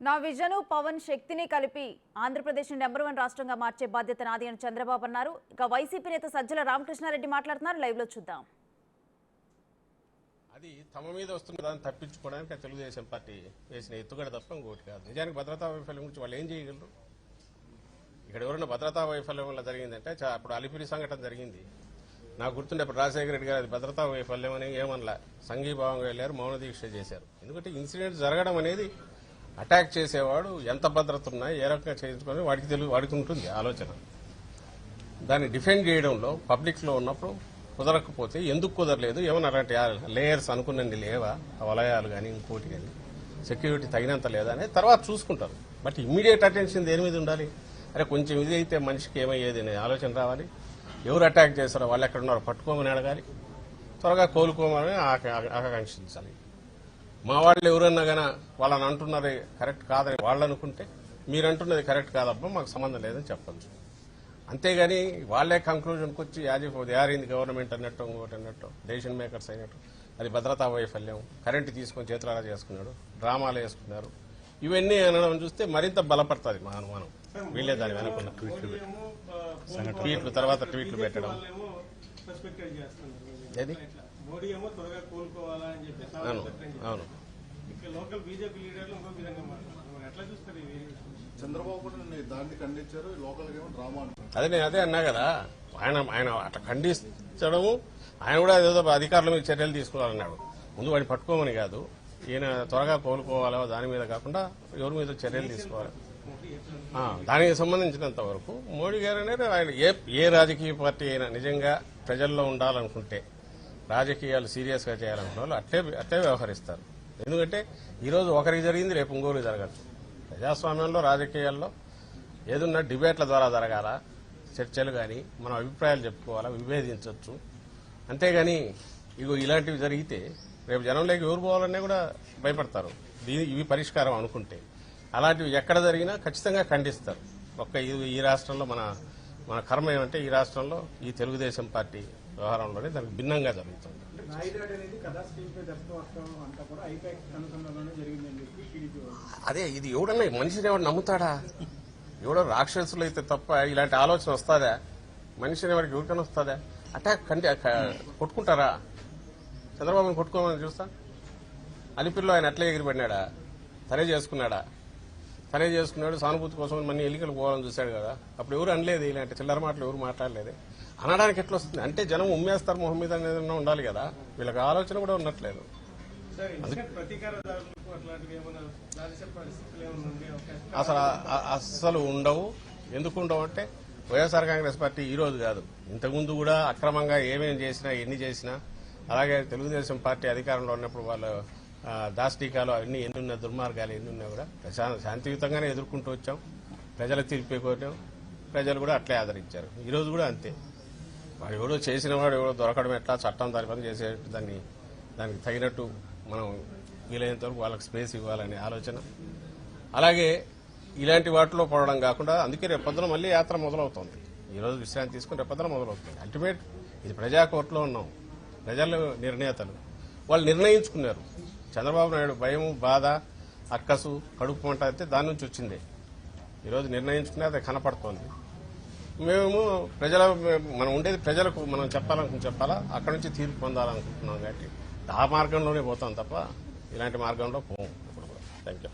నా విజను పవన్ శక్తిని కలిపి ఆంధ్రప్రదేశ్ నెంబర్ 1 రాష్ట్రంగా మార్చే బాధ్యత నాది అని చంద్రబాబు అన్నారు. ఇక వైసీపీ నేత సజ్జల రామకృష్ణారెడ్డి మాట్లాడుతున్నారు. లైవ్ లో చూద్దాం. అది తమ మీద వస్తున్న దాన్ని తప్పించుకోవడానికి తెలుగుదేశం పార్టీ వేసిన ఎత్తుగడ తప్ప ఇంకోటి కాదు. నిజానికి భద్రతా వైఫల్యం గురించి వాళ్ళు ఏం చేయగలరు? ఇక్కడ ఎవరైనా భద్రతా వైఫల్యం వల్ల జరిగిందంటే అప్పుడు అలిపిరి సంఘటన జరిగింది. నాకు గుర్తుండే అప్పుడు రాజశేఖర రెడ్డి గారు అది భద్రతా వైఫల్యం అని ఏమనలా, సంఘీభావంగా వెళ్లారు, మౌన దీక్ష చేశారు. ఎందుకంటే ఇన్సిడెంట్ జరగడం అనేది అటాక్ చేసేవాడు ఎంత భద్రత ఉన్నా ఏ రకంగా చేయించుకొని వాడికి ఉంటుంది ఆలోచన. దాన్ని డిఫెండ్ చేయడంలో పబ్లిక్ లో ఉన్నప్పుడు కుదరకపోతే ఎందుకు కుదరలేదు, ఏమన్నా అలాంటి లేయర్స్ అనుకున్నది లేవా, వలయాలు కానీ ఇంకోటి కానీ సెక్యూరిటీ తగినంత లేదా అనేది తర్వాత చూసుకుంటారు. బట్ ఇమ్మీడియట్ అటెన్షన్ దేని మీద ఉండాలి? అరే కొంచెం ఇది అయితే మనిషికి ఏమయ్యేది అనే ఆలోచన రావాలి. ఎవరు అటాక్ చేస్తారో వాళ్ళు ఎక్కడున్నారో పట్టుకోమని అడగాలి, త్వరగా కోలుకోమని ఆకాంక్షించాలి. మా వాళ్ళు ఎవరన్నా గానా వాళ్ళని అంటున్నది కరెక్ట్ కాదని వాళ్ళు అనుకుంటే మీరు అంటున్నది కరెక్ట్ కాదబ్బా మాకు సంబంధం లేదని చెప్పచ్చు. అంతేగాని వాళ్లే కంక్లూజన్కి వచ్చి యారింది గవర్నమెంట్ అన్నట్టు ఇంకోటి అన్నట్టు డెసిషన్ మేకర్స్ అయినట్టు అది భద్రతా వైఫల్యం, కరెంటు తీసుకొని చేతులారా చేసుకున్నాడు, డ్రామాలు వేసుకున్నారు, ఇవన్నీ అనడం చూస్తే మరింత బలపడుతుంది మా అనుమానం. వీళ్ళే దాని వెనుకున్న ట్వీట్లు తర్వాత ట్వీట్లు పెట్టడం ఏది అవును. అదే అన్నా కదా, ఆయన అట్లా ఖండించడము, ఆయన కూడా ఏదో అధికారుల మీద చర్యలు తీసుకోవాలన్నాడు. ముందు వాడిని పట్టుకోమని కాదు, ఈయన త్వరగా కోలుకోవాలో దాని మీద కాకుండా ఎవరి మీద చర్యలు తీసుకోవాలి. దానికి సంబంధించినంత వరకు మోడీ గారు అనేది ఆయన ఏ రాజకీయ పార్టీ అయినా నిజంగా ప్రజల్లో ఉండాలనుకుంటే, రాజకీయాలు సీరియస్ గా చేయాలనుకున్న వాళ్ళు అట్లే వ్యవహరిస్తారు. ఎందుకంటే ఈరోజు ఒకరికి జరిగింది రేపు ఇంకోరికి జరగచ్చు. ప్రజాస్వామ్యంలో రాజకీయాల్లో ఏదన్నా డిబేట్ల ద్వారా జరగాల, చర్చలు కానీ మనం అభిప్రాయాలు చెప్పుకోవాలా, విభేదించవచ్చు. అంతేగాని ఇలాంటివి జరిగితే రేపు జనంలోకి ఎవరు పోవాలనే కూడా భయపడతారు. ఇవి పరిష్కారం అనుకుంటే అలాంటివి ఎక్కడ జరిగినా ఖచ్చితంగా ఖండిస్తారు. ఈ రాష్ట్రంలో మన కర్మ ఏమంటే ఈ రాష్ట్రంలో ఈ తెలుగుదేశం పార్టీ వ్యవహారంలోనే దానికి భిన్నంగా జరుగుతుంది. అదే ఇది ఎవడన్నా మనిషిని ఎవడు నమ్ముతాడా? ఎవడో రాక్షసులు అయితే తప్ప ఇలాంటి ఆలోచన వస్తుందా? మనిషిని ఎవరికి ఎవరికైనా వస్తుందా? అటాక్ కొట్టుకుంటారా? చంద్రబాబుని కొట్టుకోమని చూస్తా. అలిపిరిలో ఆయన అట్లే ఎగిరిపడినాడా? తనే చేసుకున్నాడు సానుభూతి కోసం మన ఎన్నికలు పోవాలని చూశాడు కదా. అప్పుడు ఎవరు అనలేదు, ఇలాంటి చిల్లర మాటలు ఎవరు మాట్లాడలేదు. అనడానికి ఎట్లా వస్తుంది అంటే జనం ఉమ్మేస్తారు మొహం మీద అనేది ఉండాలి కదా. వీళ్ళకి ఆలోచన కూడా ఉన్నట్లేదు. అసలు ఉండవు. ఎందుకు ఉండవు అంటే వైఎస్ఆర్ కాంగ్రెస్ పార్టీ ఈ రోజు కాదు, ఇంతకుముందు కూడా అక్రమంగా ఏమేమి చేసినా ఎన్ని చేసినా, అలాగే తెలుగుదేశం పార్టీ అధికారంలో ఉన్నప్పుడు వాళ్ళు దాష్టీకాలు అవన్నీ ఎన్నున్న దుర్మార్గాలు ఎన్నున్నా కూడా శాంతియుతంగానే ఎదుర్కొంటూ వచ్చాం. ప్రజల తీర్పే కోరాం, ప్రజలు కూడా అట్లే ఆదరించారు. ఈ రోజు కూడా అంతే. వాడు ఎవడో చేసిన వాడు ఎవడో దొరకడం ఎట్లా, చట్టం దాని పని చేసే దానికి తగినట్టు మనం వీలైనంత వరకు వాళ్ళకి స్పేస్ ఇవ్వాలనే ఆలోచన. అలాగే ఇలాంటి వాటిలో పడడం కాకుండా అందుకే రేపొద్దున మళ్ళీ యాత్ర మొదలవుతుంది. ఈ రోజు విశ్రాంతి తీసుకుని రేపొద్దున మొదలవుతుంది. అల్టిమేట్ ఇది ప్రజా కోర్టులో ఉన్నాం, ప్రజలు నిర్ణేతలు వాళ్ళు నిర్ణయించుకున్నారు. చంద్రబాబు నాయుడు భయము, బాధ, అక్కసు, కడుపు మంట అయితే దాని నుంచి వచ్చిందే. ఈరోజు నిర్ణయించుకునే అది కనపడుతోంది. మేము మనం ఉండేది ప్రజలకు మనం చెప్పాలా, అక్కడి నుంచి తీర్పు పొందాలనుకుంటున్నాం. కాబట్టి ఆ మార్గంలోనే పోతాం తప్ప ఇలాంటి మార్గంలో పోము ఇప్పుడు కూడా. Thank you.